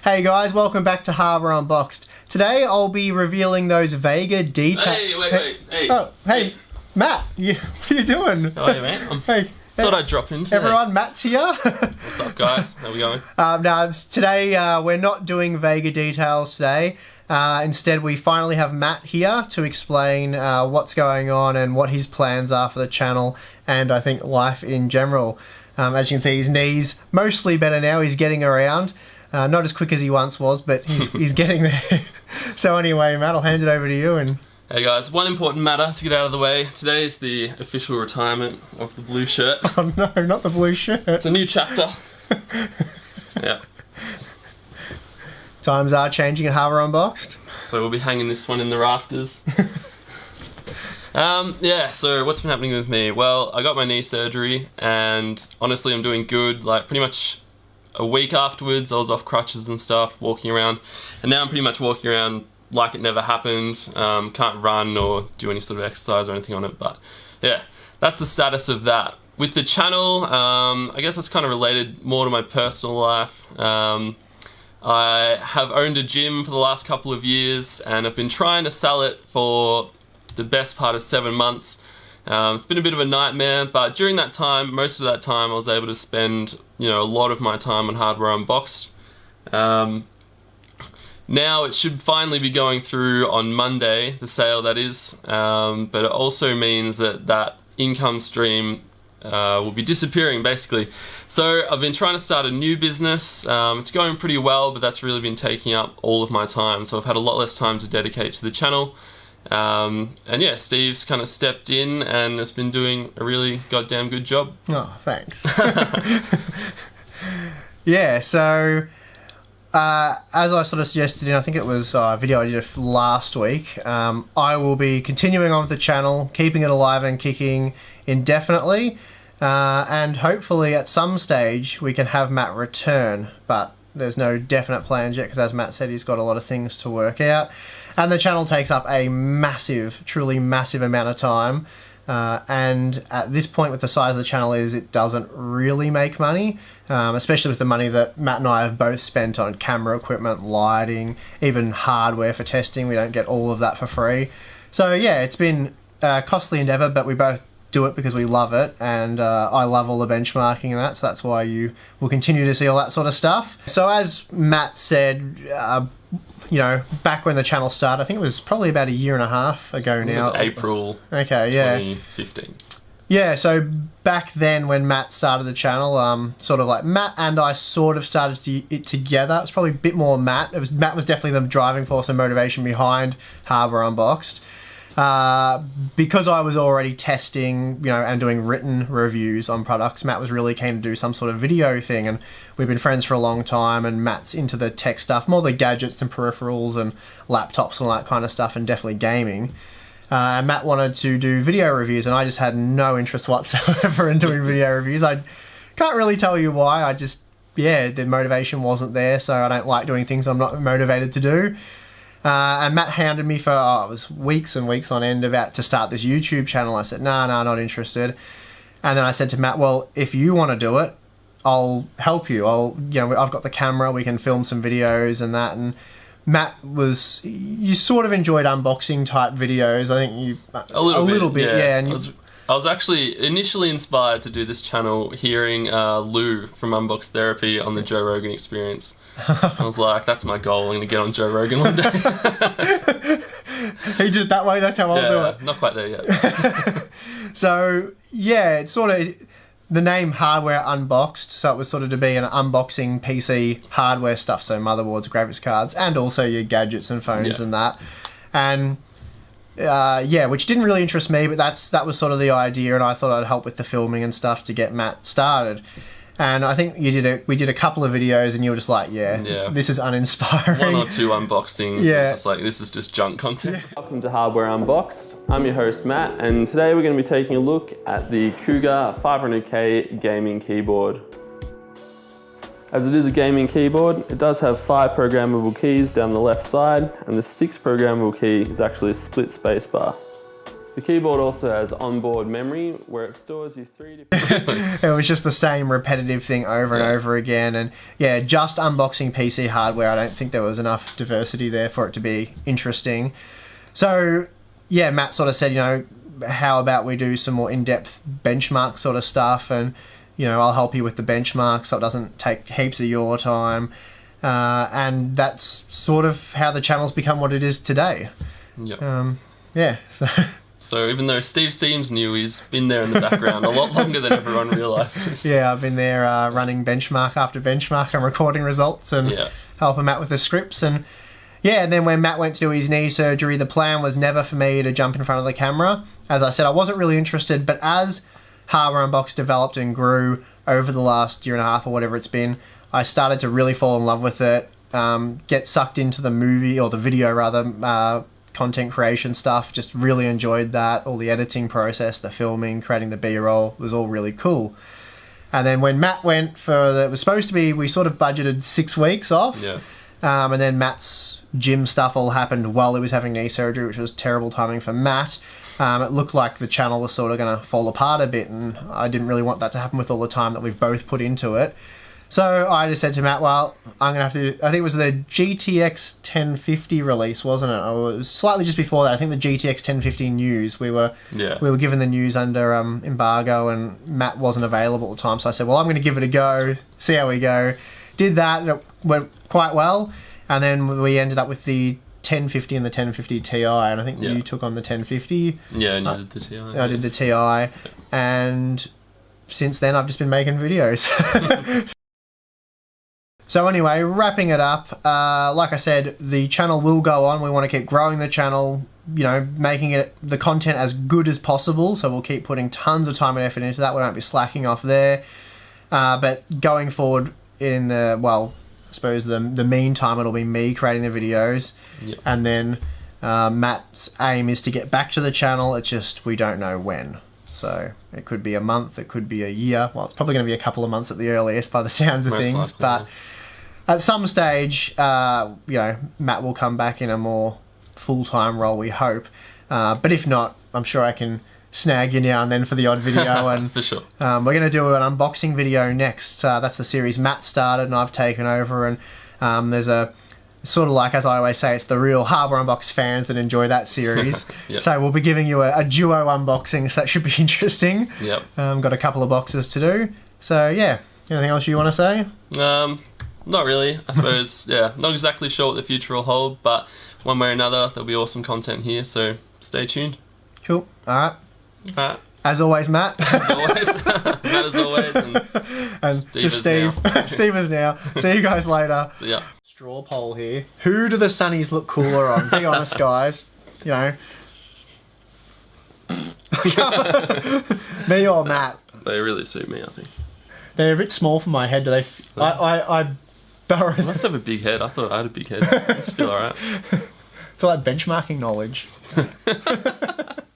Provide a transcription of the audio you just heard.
Hey guys, welcome back to Hardware Unboxed. Today I'll be revealing those Vega details. Hey, wait. Oh, hey, Matt, what are you doing? How are you, man? Hey. Thought I'd drop in today. Everyone, Matt's here. What's up, guys? How we going? No, today we're not doing Vega details today. Instead, we finally have Matt here to explain what's going on and what his plans are for the channel and I think life in general. As you can see, his knee's mostly better now. He's getting around. Not as quick as he once was, but he's getting there. So anyway, Matt, I'll hand it over to you. And hey guys, one important matter to get out of the way. Today is the official retirement of the blue shirt. Oh no, not the blue shirt. It's a new chapter. Yeah. Times are changing at Hardware Unboxed. So we'll be hanging this one in the rafters. Yeah, so what's been happening with me? Well, I got my knee surgery and honestly I'm doing good. Like pretty much a week afterwards I was off crutches and stuff, walking around, and now I'm pretty much walking around like it never happened. Can't run or do any sort of exercise or anything on it, but yeah, that's the status of that. With the channel, I guess that's kind of related more to my personal life. I have owned a gym for the last couple of years and I've been trying to sell it for the best part of 7 months. It's been a bit of a nightmare, but during that time, most of that time, I was able to spend, a lot of my time on Hardware Unboxed. Now it should finally be going through on Monday, the sale that is, but it also means that income stream will be disappearing basically. So I've been trying to start a new business. It's going pretty well, but that's really been taking up all of my time. So I've had a lot less time to dedicate to the channel. And yeah, Steve's kind of stepped in and has been doing a really goddamn good job. Oh, thanks. Yeah, so as I sort of suggested in, I think it was a video I did last week, I will be continuing on with the channel, keeping it alive and kicking indefinitely, and hopefully at some stage we can have Matt return, but there's no definite plans yet because as Matt said, he's got a lot of things to work out. And the channel takes up a massive, truly massive amount of time. And at this point with the size of the channel it doesn't really make money. Especially with the money that Matt and I have both spent on camera equipment, lighting, even hardware for testing. We don't get all of that for free. So yeah, it's been a costly endeavour, but we both do it because we love it. And I love all the benchmarking and that, so that's why you will continue to see all that sort of stuff. So as Matt said, back when the channel started, I think it was probably about 1.5 years ago now. It was April 2015. Yeah, so back then when Matt started the channel, sort of like Matt and I sort of started it together. It was probably a bit more Matt. Matt was definitely the driving force and motivation behind Hardware Unboxed. Because I was already testing, and doing written reviews on products, Matt was really keen to do some sort of video thing, and we've been friends for a long time, and Matt's into the tech stuff, more the gadgets and peripherals and laptops and all that kind of stuff, and definitely gaming. And Matt wanted to do video reviews, and I just had no interest whatsoever in doing video reviews. I can't really tell you why, the motivation wasn't there, so I don't like doing things I'm not motivated to do. And Matt hounded me for it was weeks and weeks on end about to start this YouTube channel. I said, nah, not interested. And then I said to Matt, well, if you want to do it, I'll help you. I've got the camera, we can film some videos and that. And Matt you sort of enjoyed unboxing type videos. I think you a little bit, yeah. And I was actually initially inspired to do this channel hearing Lou from Unbox Therapy on the Joe Rogan Experience. I was like, that's my goal, I'm going to get on Joe Rogan one day. He did it that way, that's how I'll do it. Not quite there yet. So, yeah, it's sort of the name Hardware Unboxed, so it was sort of to be an unboxing PC hardware stuff, so motherboards, graphics cards, and also your gadgets and phones and that. And which didn't really interest me, but that was sort of the idea, and I thought I'd help with the filming and stuff to get Matt started. And I think we did a couple of videos and you were just like, this is uninspiring. 1 or 2 unboxings. Yeah. It's just like, this is just junk content. Yeah. Welcome to Hardware Unboxed. I'm your host, Matt, and today we're going to be taking a look at the Cougar 500K gaming keyboard. As it is a gaming keyboard, it does have 5 programmable keys down the left side, and the 6th programmable key is actually a split space bar. The keyboard also has onboard memory where it stores you 3 different... It was just the same repetitive thing over and over again. And yeah, just unboxing PC hardware, I don't think there was enough diversity there for it to be interesting. So yeah, Matt sort of said, you know, how about we do some more in-depth benchmark sort of stuff, and you know, I'll help you with the benchmark so it doesn't take heaps of your time. And that's sort of how the channel's become what it is today. Yep. Yeah, So even though Steve seems new, he's been there in the background a lot longer than everyone realises. Yeah, I've been there running benchmark after benchmark and recording results and helping Matt with the scripts. And yeah, and then when Matt went to do his knee surgery, the plan was never for me to jump in front of the camera. As I said, I wasn't really interested, but as Hardware Unboxed developed and grew over the last year and a half or whatever it's been, I started to really fall in love with it, get sucked into the movie, or the video rather, content creation stuff. Just really enjoyed that. All the editing process, the filming, creating the B-roll was all really cool. And then when Matt went for it was supposed to be, we sort of budgeted 6 weeks off. Yeah. And then Matt's gym stuff all happened while he was having knee surgery, which was terrible timing for Matt. It looked like the channel was sort of going to fall apart a bit, and I didn't really want that to happen with all the time that we've both put into it. So I just said to Matt, well, I'm going to have to... I think it was the GTX 1050 release, wasn't it? Or it was slightly just before that. I think the GTX 1050 news. We were given the news under embargo, and Matt wasn't available at the time. So I said, well, I'm going to give it a go, see how we go. Did that, and it went quite well. And then we ended up with the 1050 and the 1050 Ti, and I think you took on the 1050. Yeah, and you did the Ti. I did the Ti, and since then I've just been making videos. So anyway, wrapping it up, like I said, the channel will go on. We want to keep growing the channel, you know, making it the content as good as possible. So we'll keep putting tons of time and effort into that. We won't be slacking off there. But going forward in the, well, I suppose the meantime, it'll be me creating the videos. Yep. And then Matt's aim is to get back to the channel. It's just we don't know when. So it could be a month, it could be a year. Well, it's probably going to be a couple of months at the earliest by the sounds of things. Likely, but at some stage, you know, Matt will come back in a more full-time role, we hope. But if not, I'm sure I can snag you now and then for the odd video. And for sure. We're going to do an unboxing video next. That's the series Matt started and I've taken over. And there's a sort of like, as I always say, it's the real Hardware Unboxed fans that enjoy that series. Yep. So we'll be giving you a duo unboxing, so that should be interesting. Yep. Got a couple of boxes to do. So yeah, anything else you want to say? Not really. I suppose, yeah, not exactly sure what the future will hold, but one way or another, there'll be awesome content here, so stay tuned. Cool. Alright. Alright. As always, Matt. As always. Matt as always. And Steve just Steve. Now. Steve is now. See you guys later. So, yeah. Straw poll here. Who do the sunnies look cooler on? Be honest, guys. You know. Me or Matt? They really suit me, I think. They're a bit small for my head. Do they? I burrow. I must have a big head. I thought I had a big head. I just feel alright. It's like benchmarking knowledge.